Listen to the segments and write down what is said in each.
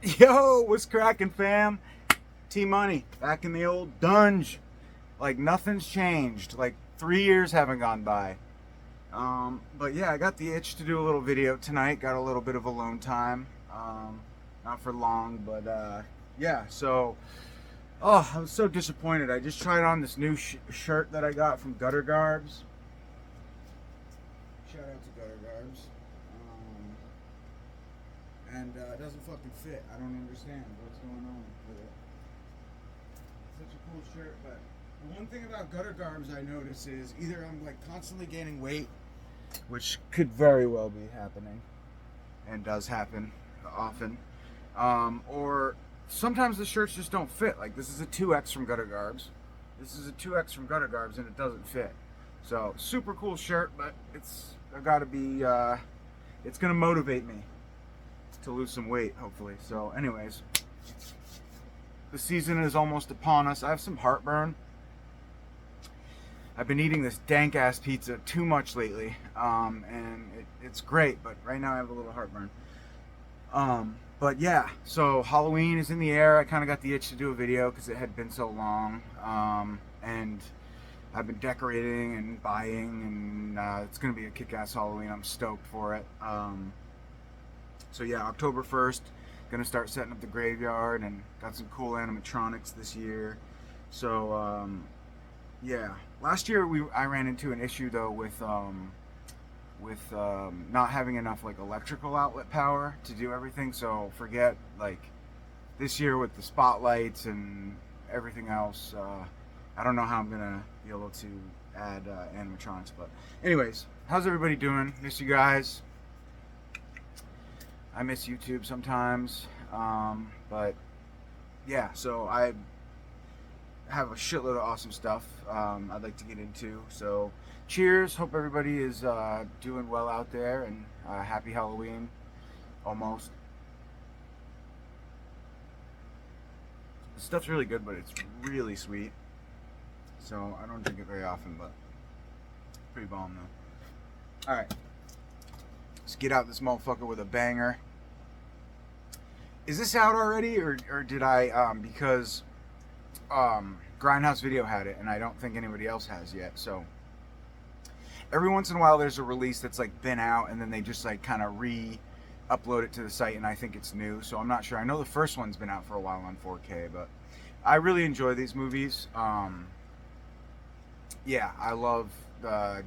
Yo, what's cracking, fam? T Money, back in the old dunge. Like nothing's changed. Like 3 years haven't gone by. But yeah, I got the itch to do a little video tonight. Got a little bit of alone time. Not for long, but yeah. So, oh, I was so disappointed. I just tried on this new shirt that I got from Gutter Garbs. Shout out to Gutter Garbs. And it doesn't fucking fit. I don't understand what's going on with it. Such a cool shirt, but the one thing about Gutter Garbs I notice is either I'm like constantly gaining weight, which could very well be happening, and does happen often, or sometimes the shirts just don't fit. Like this is a 2X from Gutter Garbs. This is a 2X from Gutter Garbs, and it doesn't fit. So super cool shirt, but it's gotta be. It's gonna motivate me to lose some weight, hopefully. So anyways, the season is almost upon us. I have some heartburn. I've been eating this dank ass pizza too much lately, and it's great, but right now I have a little heartburn. But yeah, so Halloween is in the air. I kind of got the itch to do a video because it had been so long, and I've been decorating and buying, and it's gonna be a kick-ass Halloween. I'm stoked for it. So yeah, October 1st, gonna start setting up the graveyard, and got some cool animatronics this year. So yeah, last year I ran into an issue though with not having enough like electrical outlet power to do everything. So forget like this year with the spotlights and everything else. I don't know how I'm gonna be able to add animatronics, but anyways, how's everybody doing? Miss you guys. I miss YouTube sometimes, but yeah, so I have a shitload of awesome stuff I'd like to get into. So cheers, hope everybody is doing well out there, and happy Halloween, almost. The stuff's really good, but it's really sweet, so I don't drink it very often, but pretty bomb though. Alright. Let's get out this motherfucker with a banger. Is this out already, or did I, because Grindhouse Video had it, and I don't think anybody else has yet, so every once in a while there's a release that's like been out, and then they just like kind of re-upload it to the site, and I think it's new, so I'm not sure. I know the first one's been out for a while on 4K, but I really enjoy these movies. Yeah, I love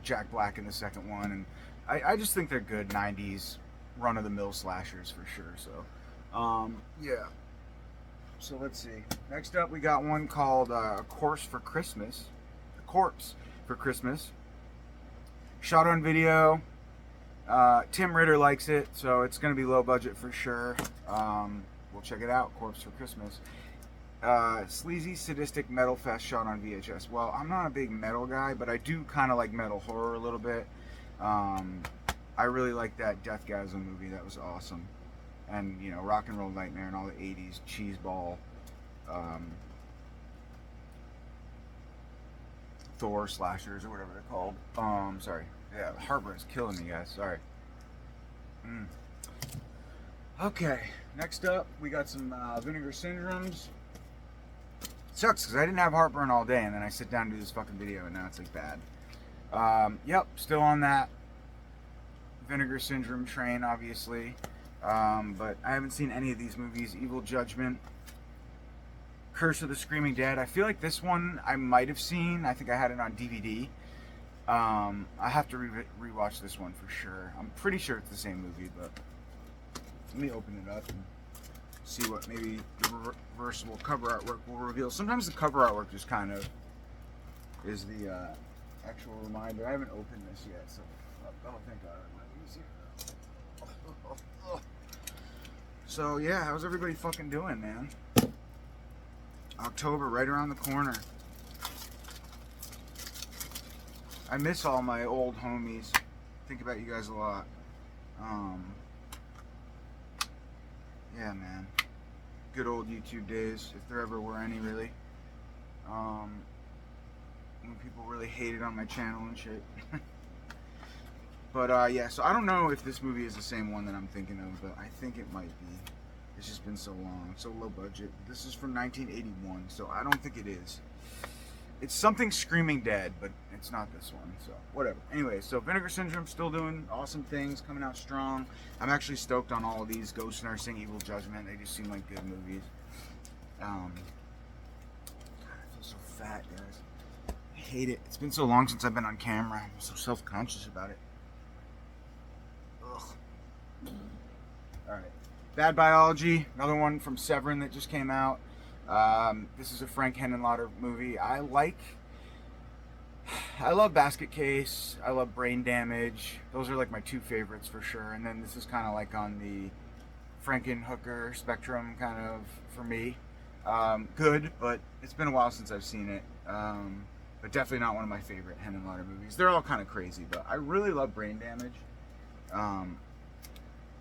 Jack Black in the second one, and I just think they're good 90s run-of-the-mill slashers for sure. So, yeah. So let's see. Next up, we got one called A Corpse for Christmas. Shot on video. Tim Ritter likes it, so it's going to be low budget for sure. We'll check it out. Corpse for Christmas. Sleazy, sadistic metal fest shot on VHS. Well, I'm not a big metal guy, but I do kind of like metal horror a little bit. I really like that Deathgasm movie. That was awesome. And, you know, Rock and Roll Nightmare and all the 80s cheeseball, Thor slashers or whatever they're called. Sorry. Yeah, heartburn's killing me, guys. Sorry. Okay, next up, we got some Vinegar Syndromes. Sucks, because I didn't have heartburn all day, and then I sit down to do this fucking video, and now it's, like, bad. Yep, still on that Vinegar Syndrome train, obviously. But I haven't seen any of these movies. Evil Judgment, Curse of the Screaming Dead. I feel like this one I might have seen. I think I had it on DVD. I have to rewatch this one for sure. I'm pretty sure it's the same movie, but let me open it up and see what maybe the reversible cover artwork will reveal. Sometimes the cover artwork just kind of is the actual reminder. I haven't opened this yet, so oh, thank God. So yeah, how's everybody fucking doing, man? October right around the corner. I miss all my old homies. Think about you guys a lot. Yeah, man. Good old YouTube days, if there ever were any, really. When people really hated on my channel and shit. But yeah, so I don't know if this movie is the same one that I'm thinking of, but I think it might be. It's just been so long, so low budget. This is from 1981, so I don't think it is. It's something Screaming Dead, but it's not this one, so whatever. Anyway, so Vinegar Syndrome still doing awesome things, coming out strong. I'm actually stoked on all of these. Ghost Nursing, Evil Judgment, they just seem like good movies. God, I feel so fat, guys. I hate it. It's been so long since I've been on camera. I'm so self-conscious about it. Ugh. Alright. Bad Biology, another one from Severin that just came out. This is a Frank Henenlotter movie. I love Basket Case. I love Brain Damage. Those are like my two favorites for sure. And then this is kind of like on the Frankenhooker spectrum kind of for me. Good, but it's been a while since I've seen it. But definitely not one of my favorite Henenlotter movies. They're all kind of crazy, but I really love Brain Damage.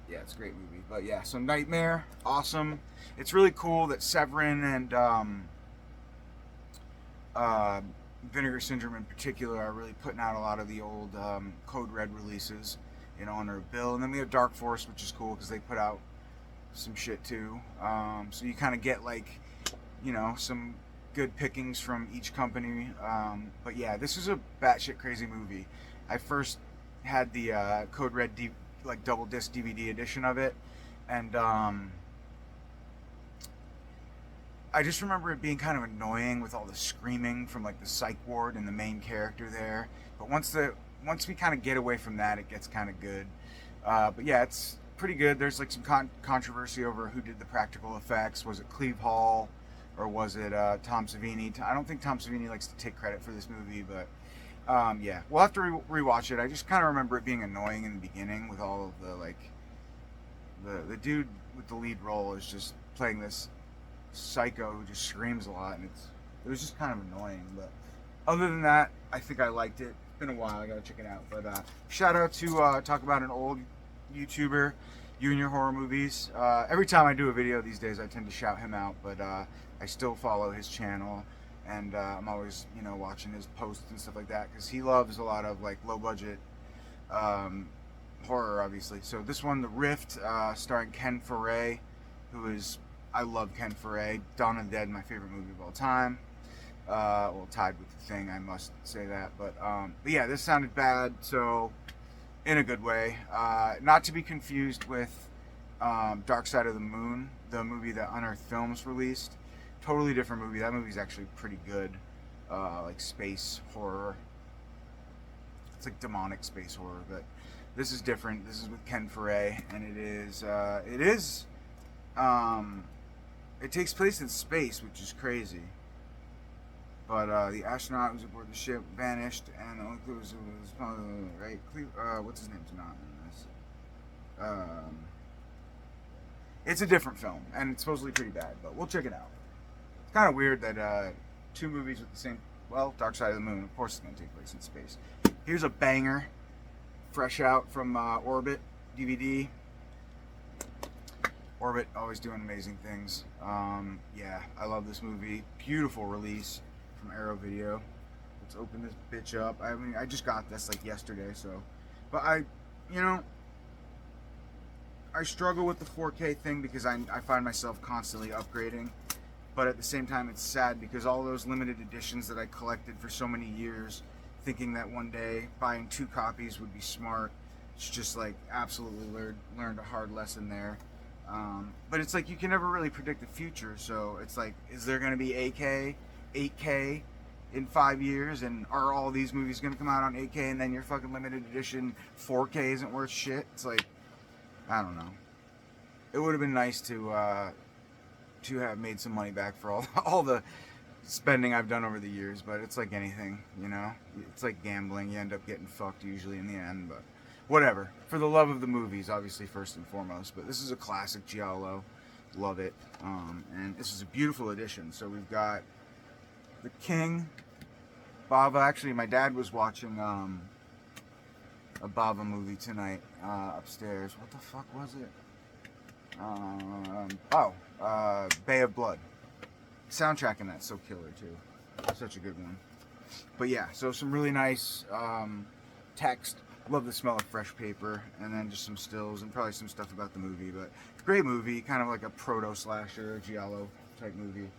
Yeah, it's a great movie. But yeah, so Nightmare, awesome. It's really cool that Severin and Vinegar Syndrome in particular are really putting out a lot of the old Code Red releases in honor of Bill. And then we have Dark Force, which is cool because they put out some shit too. So you kind of get like, you know, some good pickings from each company. But yeah, this is a batshit crazy movie. I first had the Code Red like double disc DVD edition of it, and I just remember it being kind of annoying with all the screaming from like the psych ward and the main character there. But once we kind of get away from that, it gets kind of good. But yeah, it's pretty good. There's like some controversy over who did the practical effects. Was it Cleve Hall or was it Tom Savini? I don't think Tom Savini likes to take credit for this movie, but yeah, we'll have to rewatch it. I just kind of remember it being annoying in the beginning with all of the like the dude with the lead role is just playing this psycho who just screams a lot, and it was just kind of annoying. But other than that, I think I liked it. It's been a while. I gotta check it out. But shout out to talk about an old YouTuber, You and Your Horror Movies. Every time I do a video these days, I tend to shout him out, but I still follow his channel. And I'm always, you know, watching his posts and stuff like that because he loves a lot of like low budget horror, obviously. So this one, The Rift, starring Ken Foree, I love Ken Foree. Dawn of the Dead, my favorite movie of all time. Well, tied with The Thing, I must say that. But yeah, this sounded bad, so in a good way. Not to be confused with Dark Side of the Moon, the movie that Unearthed Films released. Totally different movie. That movie's actually pretty good. Like space horror. It's like demonic space horror, but this is different. This is with Ken Foree, and it takes place in space, which is crazy. But the astronaut who was aboard the ship vanished, and the only clue was right. What's his name's not in this. It's a different film, and it's supposedly pretty bad, but we'll check it out. It's kind of weird that two movies with the same, Dark Side of the Moon, of course it's going to take place in space. Here's a banger, fresh out from Orbit DVD. Orbit, always doing amazing things. Yeah, I love this movie. Beautiful release from Arrow Video. Let's open this bitch up. I mean, I just got this like yesterday, so. But I struggle with the 4K thing because I find myself constantly upgrading. But at the same time, it's sad because all those limited editions that I collected for so many years, thinking that one day buying 2 copies would be smart, it's just like absolutely learned a hard lesson there. But it's like you can never really predict the future, so it's like, is there going to be 8K in 5 years, and are all these movies going to come out on 8K, and then your fucking limited edition 4K isn't worth shit? It's like, I don't know. It would have been nice to have made some money back for all the spending I've done over the years, but it's like anything, you know? It's like gambling. You end up getting fucked usually in the end, but whatever. For the love of the movies, obviously, first and foremost. But this is a classic Giallo. Love it. And this is a beautiful edition. So we've got The King, Bava. Actually, my dad was watching a Bava movie tonight upstairs. What the fuck was it? Bay of Blood. Soundtrack in that's so killer too. Such a good one. But yeah, so some really nice text Love the smell of fresh paper, and then just some stills and probably some stuff about the movie. But great movie, kind of like a proto slasher, giallo type movie.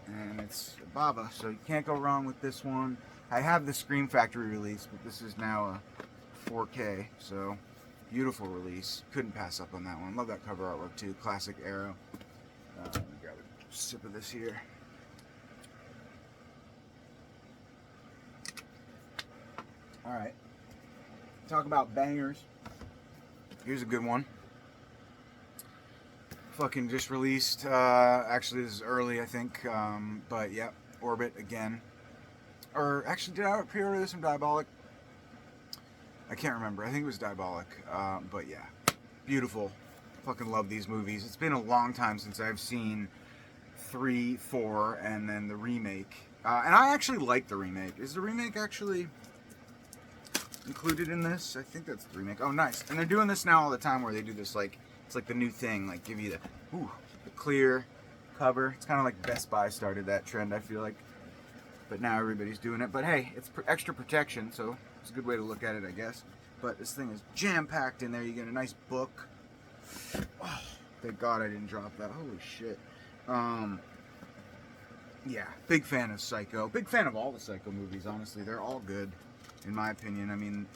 And it's Baba, so you can't go wrong with this one. I have the Scream Factory release, but this is now a 4K, so beautiful release. Couldn't pass up on that one. Love that cover artwork too. Classic Arrow. Let me grab a sip of this here. All right. Talk about bangers. Here's a good one. Fucking just released. Actually, this is early, I think. But yeah, Orbit again. Or actually, did I pre-order this from Diabolic? I can't remember. I think it was Diabolic. But yeah, beautiful. Fucking love these movies. It's been a long time since I've seen 3, 4, and then the remake. And I actually like the remake. Is the remake actually included in this? I think that's the remake. Oh, nice. And they're doing this now all the time, where they do this like it's like the new thing, like give you the clear cover. It's kind of like Best Buy started that trend, I feel like, but now everybody's doing it. But hey, it's extra protection, so it's a good way to look at it, I guess. But this thing is jam-packed in there. You get a nice book. Oh, thank God I didn't drop that. Holy shit. Yeah, big fan of Psycho. Big fan of all the Psycho movies, honestly. They're all good, in my opinion. I mean,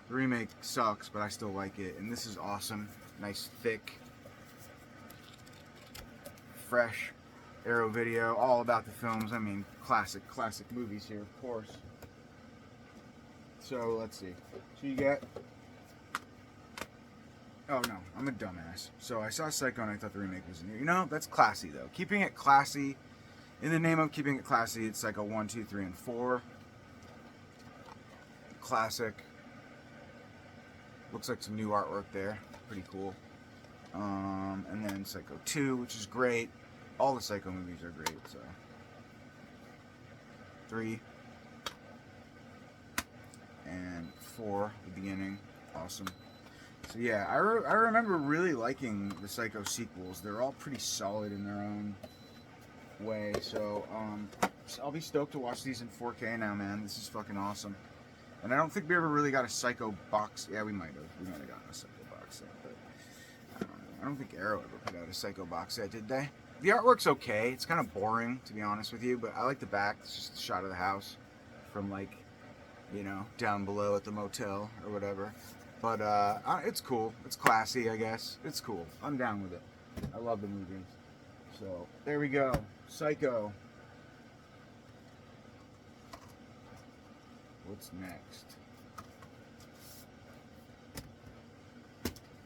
the remake sucks, but I still like it. And this is awesome. Nice, thick, fresh Arrow video. All about the films. I mean, classic movies here, of course. So, let's see. So you get... Oh, no. I'm a dumbass. So I saw Psycho and I thought the remake was in here. You know, that's classy, though. Keeping it classy. In the name of keeping it classy, it's Psycho 1, 2, 3, and 4. Classic. Looks like some new artwork there. Pretty cool. And then Psycho 2, which is great. All the Psycho movies are great, so. 3. And 4, the beginning. Awesome. So yeah, I remember really liking the Psycho sequels. They're all pretty solid in their own way. So I'll be stoked to watch these in 4K now, man. This is fucking awesome. And I don't think we ever really got a Psycho box. Yeah, we might have. We might have gotten a Psycho box set, but I don't think Arrow ever put out a Psycho box set, did they? The artwork's okay. It's kind of boring, to be honest with you, but I like the back. It's just a shot of the house from, like, you know, down below at the motel or whatever. But it's cool. It's classy, I guess. It's cool. I'm down with it. I love the movies. So there we go. Psycho. What's next?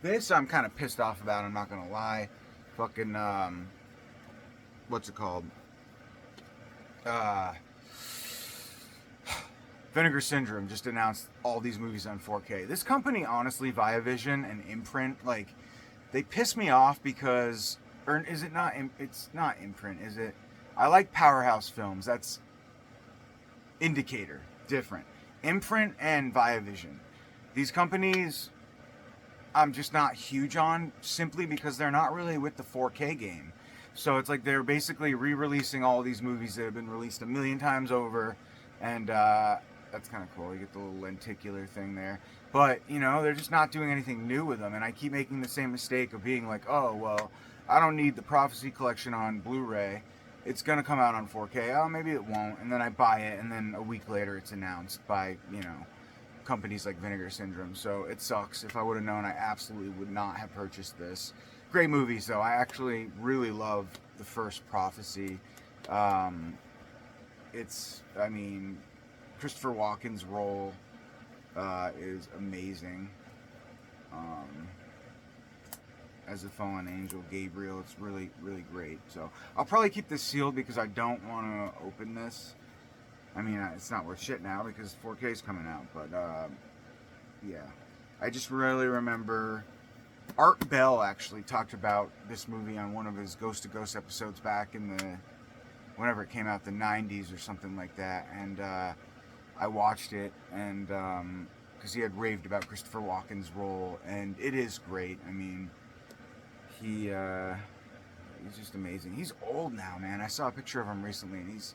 This I'm kind of pissed off about. I'm not gonna lie. Fucking what's it called? Vinegar Syndrome just announced all these movies on 4K. This company, honestly, Viavision and Imprint, like, they piss me off because, or is it not? It's not Imprint, is it? I like Powerhouse Films. That's Indicator, different. Imprint and Viavision. These companies, I'm just not huge on, simply because they're not really with the 4K game. So it's like they're basically re-releasing all these movies that have been released a million times over, and that's kind of cool. You get the little lenticular thing there. But, you know, they're just not doing anything new with them. And I keep making the same mistake of being like, oh, well, I don't need the Prophecy Collection on Blu-ray. It's going to come out on 4K. Oh, maybe it won't. And then I buy it, and then a week later it's announced by, you know, companies like Vinegar Syndrome. So it sucks. If I would have known, I absolutely would not have purchased this. Great movies, though. I actually really love the first Prophecy. I mean... Christopher Walken's role is amazing. As the fallen angel, Gabriel, it's really, really great. So I'll probably keep this sealed because I don't want to open this. I mean, it's not worth shit now because 4K is coming out. But yeah, I just really remember Art Bell actually talked about this movie on one of his Ghost to Ghost episodes back in the whenever it came out, the 90s or something like that, and I watched it, and because he had raved about Christopher Walken's role, and it is great. I mean, he's just amazing. He's old now, man. I saw a picture of him recently, and it's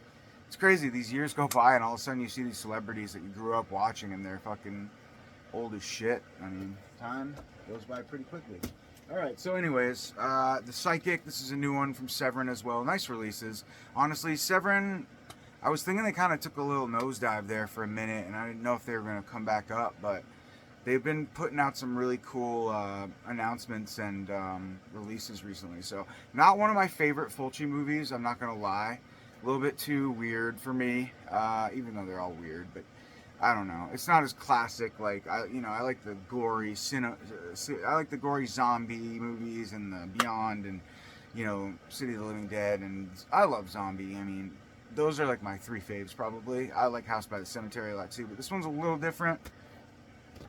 crazy. These years go by, and all of a sudden you see these celebrities that you grew up watching, and they're fucking old as shit. I mean, time goes by pretty quickly. All right, so anyways, The Psychic, this is a new one from Severin as well. Nice releases. Honestly, Severin, I was thinking they kind of took a little nosedive there for a minute, and I didn't know if they were going to come back up, but they've been putting out some really cool announcements and releases recently. So, not one of my favorite Fulci movies, I'm not going to lie. A little bit too weird for me, even though they're all weird, but I don't know. It's not as classic. Like I like the gory I like the gory zombie movies and the Beyond and City of the Living Dead, and I love Zombie. I mean, those are like my three faves probably. I like House by the Cemetery a lot too, but this one's a little different,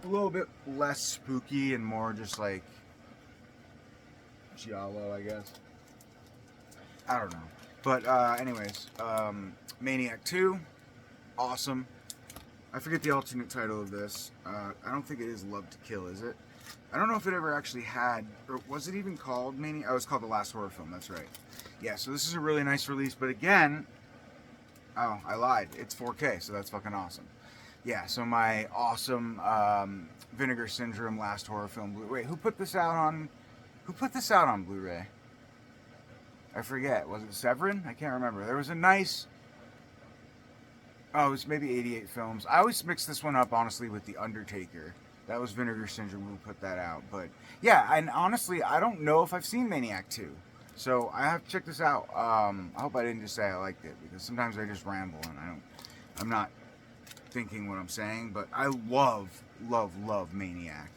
a little bit less spooky and more just like giallo, I guess. I don't know. But anyways, Maniac 2, awesome. I forget the alternate title of this. I don't think it is Love to Kill, is it? I don't know if it ever actually had, or was it even called Maniac? Oh, it was called The Last Horror Film, that's right. Yeah, so this is a really nice release, but again, oh, I lied. It's 4K, so that's fucking awesome. Yeah, so my awesome Vinegar Syndrome Last Horror Film Blu-ray. Who put this out on Blu-ray? I forget. Was it Severin? I can't remember. There was a nice... Oh, it was maybe 88 Films. I always mix this one up, honestly, with The Undertaker. That was Vinegar Syndrome who put that out. But, yeah, and honestly, I don't know if I've seen Maniac 2. So, I have to check this out. I hope I didn't just say I liked it, because sometimes I just ramble and I'm not thinking what I'm saying. But I love Maniac.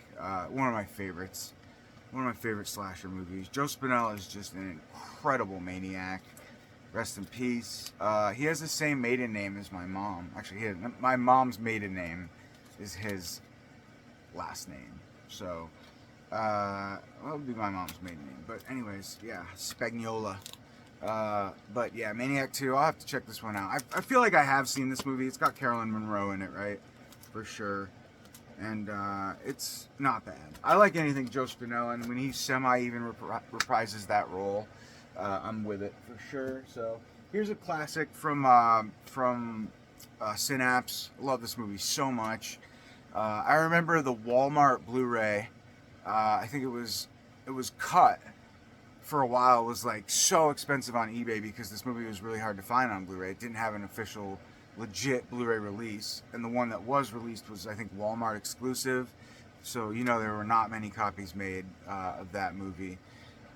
One of my favorites. One of my favorite slasher movies. Joe Spinell is just an incredible maniac. Rest in peace. He has the same maiden name as my mom. Actually, my mom's maiden name is his last name. So, well, it would be my mom's maiden name. But anyways, yeah, Spagnola. But yeah, Maniac 2, I'll have to check this one out. I feel like I have seen this movie. It's got Carolyn Monroe in it, right? For sure. And it's not bad. I like anything Joe Spinell, and when he even reprises that role, I'm with it for sure. So here's a classic from Synapse. Love this movie so much. I remember the Walmart Blu-ray. I think it was cut for a while. It was like so expensive on eBay because this movie was really hard to find on Blu-ray. It didn't have an official legit Blu-ray release, and the one that was released was, I think, Walmart exclusive. So there were not many copies made of that movie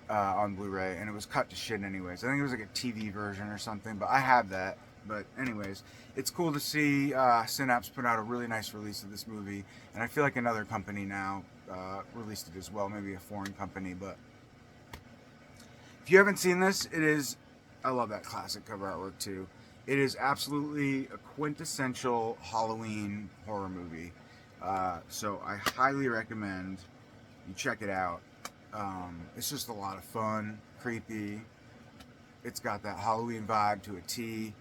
on Blu-ray, and it was cut to shit anyways. I think it was like a TV version or something, but I have that. But anyways, it's cool to see Synapse put out a really nice release of this movie, and I feel like another company now released it as well, maybe a foreign company. But if you haven't seen this, I love that classic cover artwork too. It is absolutely a quintessential Halloween horror movie. So I highly recommend you check it out. It's just a lot of fun, creepy. It's got that Halloween vibe to a T.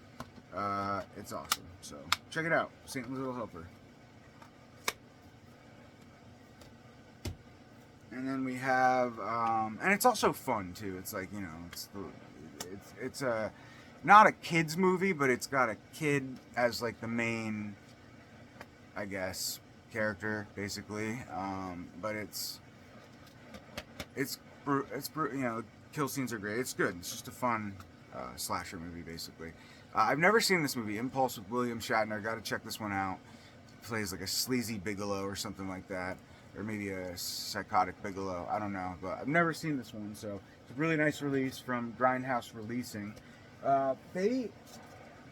It's awesome. So check it out. Satan's Little Helper. And then we have, and it's also fun too. It's like, it's a not a kids movie, but it's got a kid as like the main, I guess, character basically. But it's kill scenes are great. It's good. It's just a fun slasher movie basically. I've never seen this movie, Impulse with William Shatner. Got to check this one out. He plays like a sleazy Bigelow or something like that, or maybe a psychotic Bigelow. I don't know, but I've never seen this one. So it's a really nice release from Grindhouse Releasing. They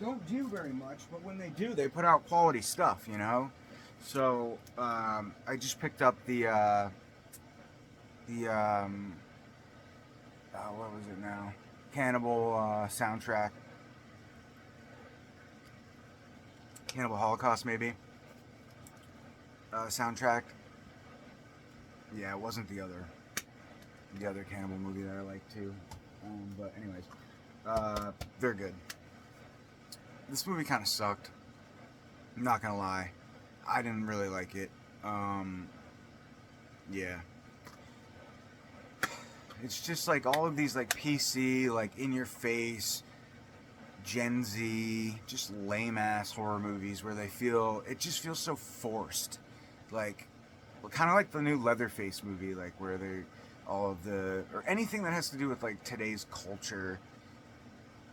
don't do very much, but when they do, they put out quality stuff, So I just picked up the what was it now? Cannibal soundtrack. Cannibal Holocaust, maybe. Soundtrack. Yeah, it wasn't the other Cannibal movie that I like too. But anyways. They're good. This movie kind of sucked. I'm not gonna lie. I didn't really like it. Yeah. It's just like all of these like PC, like in your face, Gen Z, just lame ass horror movies where it just feels so forced. Like, kind of like the new Leatherface movie, like where they all of the or anything that has to do with like today's culture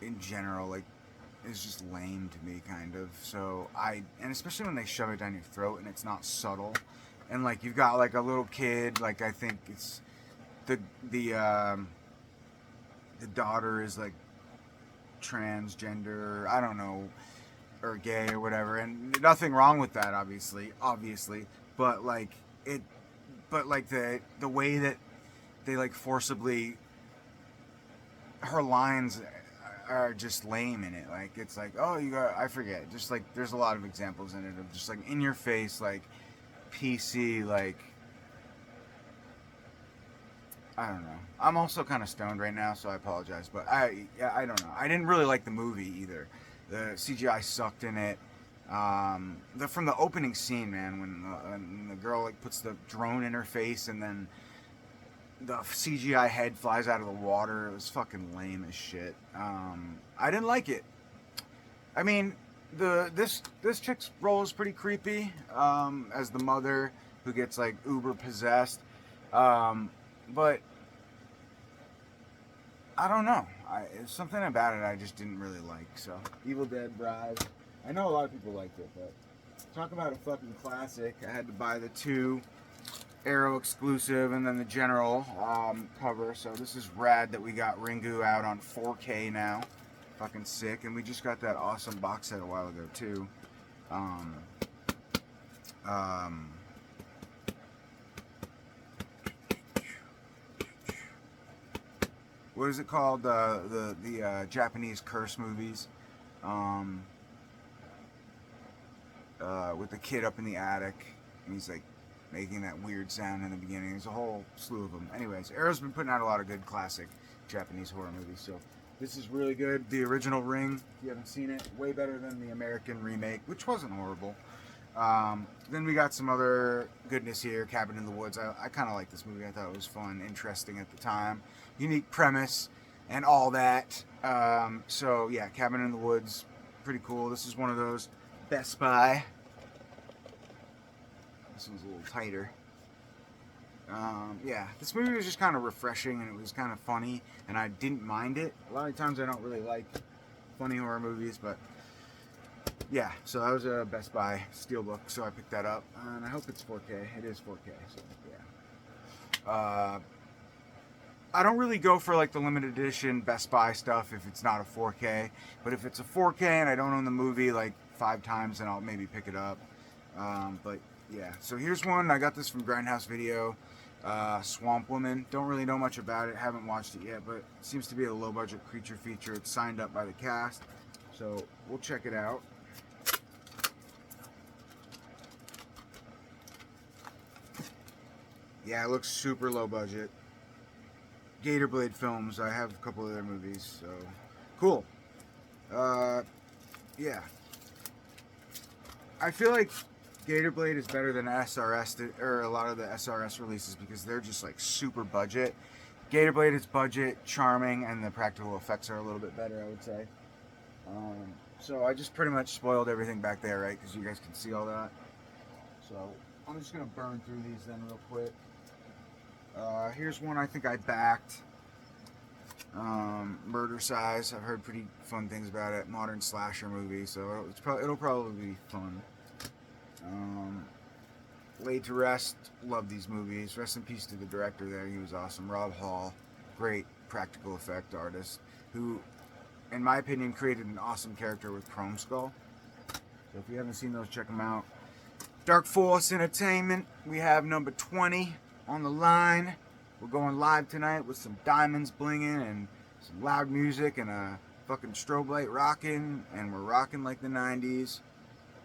in general, like is just lame to me, kind of. So and especially when they shove it down your throat and it's not subtle, and like you've got like a little kid, like I think it's the the daughter is like transgender, I don't know, or gay or whatever, and nothing wrong with that, obviously, but like it, but like the way that they like forcibly her lines are just lame in it. Like it's like, oh, you got, I forget, just like there's a lot of examples in it of just like in your face, like PC, like I don't know. I'm also kind of stoned right now, so I apologize. But I don't know. I didn't really like the movie either. The CGI sucked in it. From the opening scene, man, when the girl like puts the drone in her face and then the CGI head flies out of the water, it was fucking lame as shit. I didn't like it. I mean, this chick's role is pretty creepy. As the mother who gets like uber possessed. But I don't know. It's something about it I just didn't really like. So, Evil Dead Rise. I know a lot of people liked it, but talk about a fucking classic. I had to buy the 2 Arrow exclusive and then the General cover. So this is rad that we got Ringu out on 4K now. Fucking sick. And we just got that awesome box set a while ago too. What is it called? The Japanese curse movies, with the kid up in the attic, and he's like making that weird sound in the beginning. There's a whole slew of them. Anyways, Arrow's been putting out a lot of good classic Japanese horror movies, so this is really good. The original Ring, if you haven't seen it, way better than the American remake, which wasn't horrible. Then we got some other goodness here. Cabin in the Woods. I kind of like this movie. I thought it was fun, interesting at the time, unique premise, and all that. So yeah, Cabin in the Woods, pretty cool. This is one of those Best Buy. This one's a little tighter. Yeah, this movie was just kind of refreshing, and it was kind of funny, and I didn't mind it. A lot of times I don't really like funny horror movies, but yeah, so that was a Best Buy Steelbook, so I picked that up, and I hope it's 4K. It is 4K, so yeah. I don't really go for like the limited edition Best Buy stuff if it's not a 4K, but if it's a 4K and I don't own the movie like 5 times, then I'll maybe pick it up. But yeah, so here's one. I got this from Grindhouse Video. Swamp Woman. Don't really know much about it. Haven't watched it yet, but it seems to be a low-budget creature feature. It's signed up by the cast, so we'll check it out. Yeah, it looks super low budget. Gator Blade Films. I have a couple of their movies, so cool. Yeah. I feel like Gator Blade is better than SRS, or a lot of the SRS releases, because they're just like super budget. Gator Blade is budget, charming, and the practical effects are a little bit better, I would say. So I just pretty much spoiled everything back there, right? Because you guys can see all that. So I'm just gonna burn through these then real quick. Here's one I think I backed. Murder Size. I've heard pretty fun things about it. Modern slasher movie, so it'll probably be fun. Laid to Rest. Love these movies. Rest in peace to the director there. He was awesome. Rob Hall, great practical effect artist who, in my opinion, created an awesome character with Chrome Skull. So if you haven't seen those, check them out. Dark Force Entertainment. We have number 20 on the line. We're going live tonight with some diamonds blinging and some loud music and a fucking strobe light rocking, and we're rocking like the 90s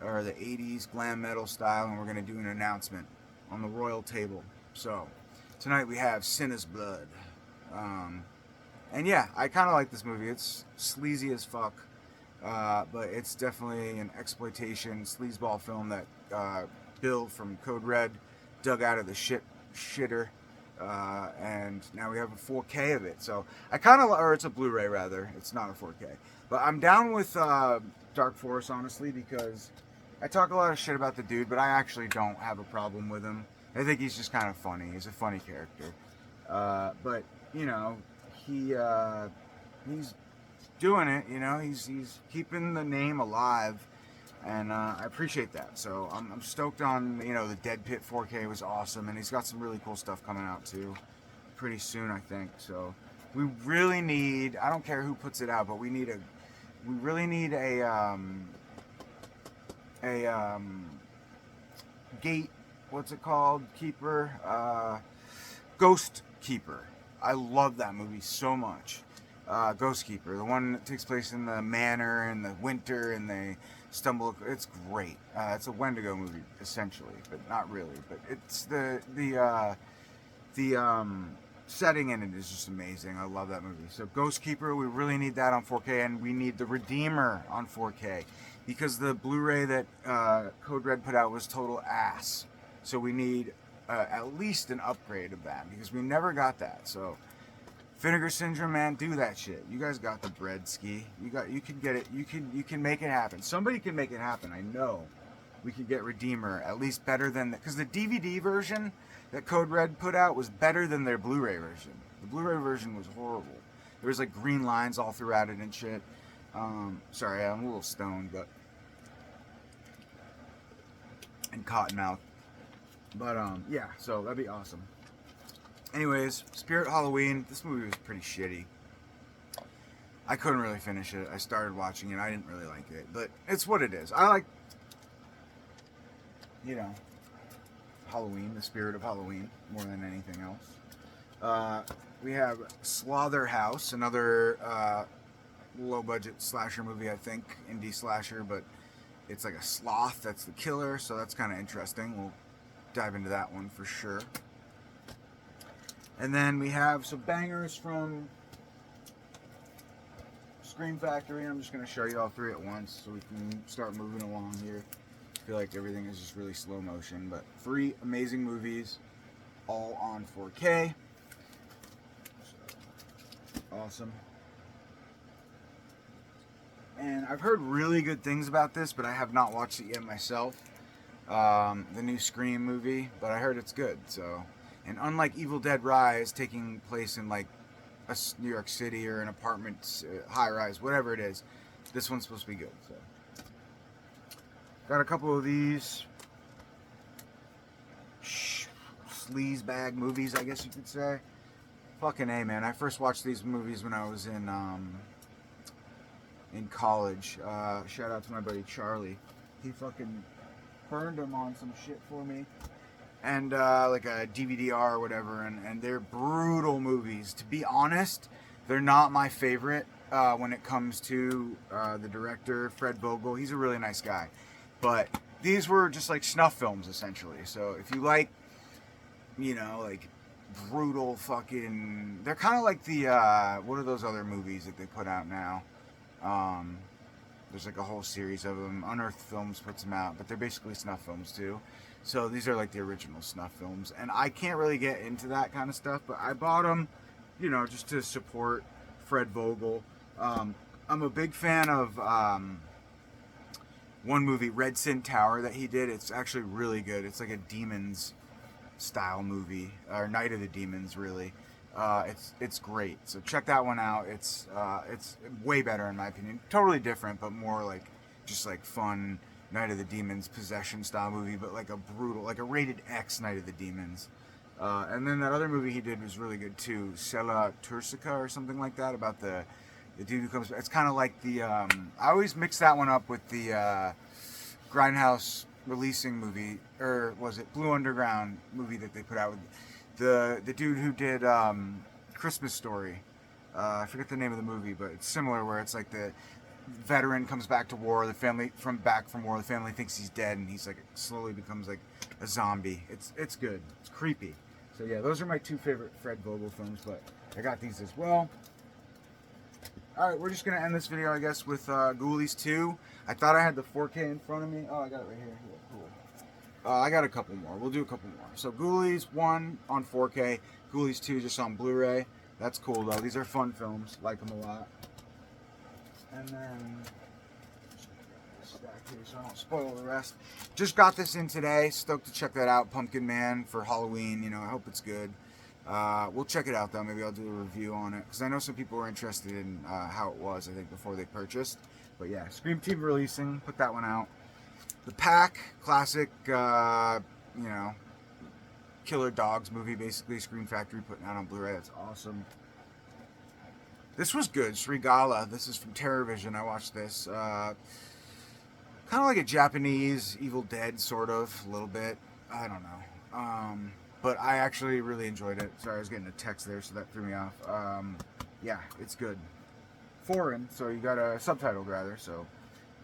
or the 80s glam metal style, and we're going to do an announcement on the royal table. So tonight we have Sinner's Blood. And yeah, I kind of like this movie. It's sleazy as fuck, but it's definitely an exploitation sleazeball film that Bill from Code Red dug out of the shitter, and now we have a 4K of it. So I kind of, or it's a Blu-ray rather. It's not a 4K, but I'm down with Dark Force, honestly, because I talk a lot of shit about the dude, but I actually don't have a problem with him. I think he's just kind of funny. He's a funny character. But you know, he's doing it. You know, he's keeping the name alive, and I appreciate that. So I'm stoked on, you know, the Dead Pit 4K was awesome, and he's got some really cool stuff coming out too, pretty soon I think. So we really need, I don't care who puts it out, but we really need a gate, what's it called, keeper, Ghost Keeper. I love that movie so much. Ghost Keeper, the one that takes place in the manor in the winter and they stumble, it's great. It's a Wendigo movie essentially, but not really, but it's the setting in it is just amazing. I love that movie. So Ghost Keeper, we really need that on 4K, and we need the Redeemer on 4K because the Blu-ray that Code Red put out was total ass. So we need at least an upgrade of that because we never got that. So Vinegar Syndrome, man, do that shit. You guys got the bread, Ski. You can get it. You can make it happen. Somebody can make it happen. I know. We could get Redeemer at least better than because the DVD version that Code Red put out was better than their Blu-ray version. The Blu-ray version was horrible. There was like green lines all throughout it and shit. Sorry, I'm a little stoned, but and cotton mouth. But yeah, so that'd be awesome. Anyways, Spirit Halloween. This movie was pretty shitty. I couldn't really finish it. I started watching it. I didn't really like it, but it's what it is. I like, you know, Halloween, the spirit of Halloween, more than anything else. We have Slaughterhouse, another low-budget slasher movie, I think, indie slasher, but it's like a sloth that's the killer, so that's kind of interesting. We'll dive into that one for sure. And then we have some bangers from Scream Factory. I'm just going to show you all three at once so we can start moving along here. I feel like everything is just really slow motion, but 3 amazing movies, all on 4K. So, awesome. And I've heard really good things about this, but I have not watched it yet myself. The new Scream movie, but I heard it's good. So, and unlike Evil Dead Rise, taking place in like a New York City or an apartment, high rise, whatever it is, this one's supposed to be good. So, got a couple of these sleaze bag movies, I guess you could say. Fucking A, man. I first watched these movies when I was in college. Shout out to my buddy Charlie. He fucking burned them on some shit for me. And like a DVD-R or whatever. And they're brutal movies. To be honest, they're not my favorite when it comes to the director, Fred Vogel. He's a really nice guy. But these were just like snuff films, essentially. So if you like, you know, like brutal fucking... They're kind of like the... what are those other movies that they put out now? There's like a whole series of them. Unearthed Films puts them out, but they're basically snuff films too. So these are like the original snuff films. And I can't really get into that kind of stuff, but I bought them, you know, just to support Fred Vogel. I'm a big fan of one movie, Red Sin Tower, that he did. It's actually really good. It's like a Demons style movie, or Night of the Demons, really. It's great. So check that one out. It's way better in my opinion. Totally different, but more like just like fun Night of the Demons possession style movie, but like a brutal, like a rated X Night of the Demons. And then that other movie he did was really good too, Sela Turcica or something like that, about the dude who comes. It's kind of like the I always mix that one up with the Grindhouse Releasing movie, or was it Blue Underground movie that they put out with the dude who did Christmas Story. I forget the name of the movie, but it's similar, where it's like the veteran comes back to war, the family from war, the family thinks he's dead, and he's like slowly becomes like a zombie. It's good. It's creepy. So yeah, those are my 2 favorite Fred Vogel films, but I got these as well. Alright, we're just going to end this video, I guess, with Ghoulies 2. I thought I had the 4K in front of me. Oh, I got it right here. Cool. I got a couple more. We'll do a couple more. So Ghoulies 1 on 4K. Ghoulies 2 just on Blu-ray. That's cool, though. These are fun films. Like them a lot. And then... stack here so I don't spoil the rest. Just got this in today. Stoked to check that out. Pumpkin Man for Halloween. You know, I hope it's good. We'll check it out though. Maybe I'll do a review on it because I know some people were interested in how it was. I think before they purchased. But yeah, Scream Team releasing. Put that one out. The Pack, classic. You know, Killer Dogs movie basically. Scream Factory putting out on Blu-ray. That's awesome. This was good. Srigala. This is from TerrorVision. I watched this. Kind of like a Japanese Evil Dead, sort of, a little bit. I don't know. But I actually really enjoyed it. Sorry, I was getting a text there, so that threw me off. Yeah, it's good. Foreign, so you got a subtitled rather, so,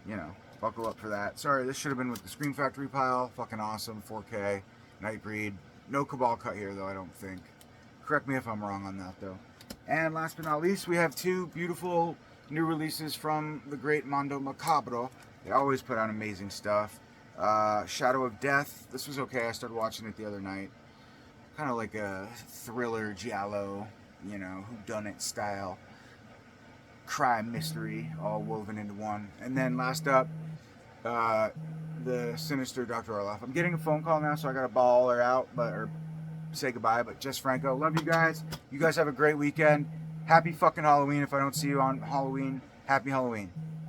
you know, buckle up for that. Sorry, this should have been with the Scream Factory pile. Fucking awesome. 4K. Nightbreed. No Cabal cut here, though, I don't think. Correct me if I'm wrong on that, though. And last but not least, we have two beautiful new releases from the great Mondo Macabro. They always put out amazing stuff. Shadow of Death. This was okay. I started watching it the other night. Kind of like a thriller, giallo, you know, whodunit style crime mystery all woven into one. And then last up, the sinister Dr. Orloff. I'm getting a phone call now, so I gotta ball her out, or say goodbye. But Jess Franco, love you guys. You guys have a great weekend. Happy fucking Halloween. If I don't see you on Halloween, happy Halloween.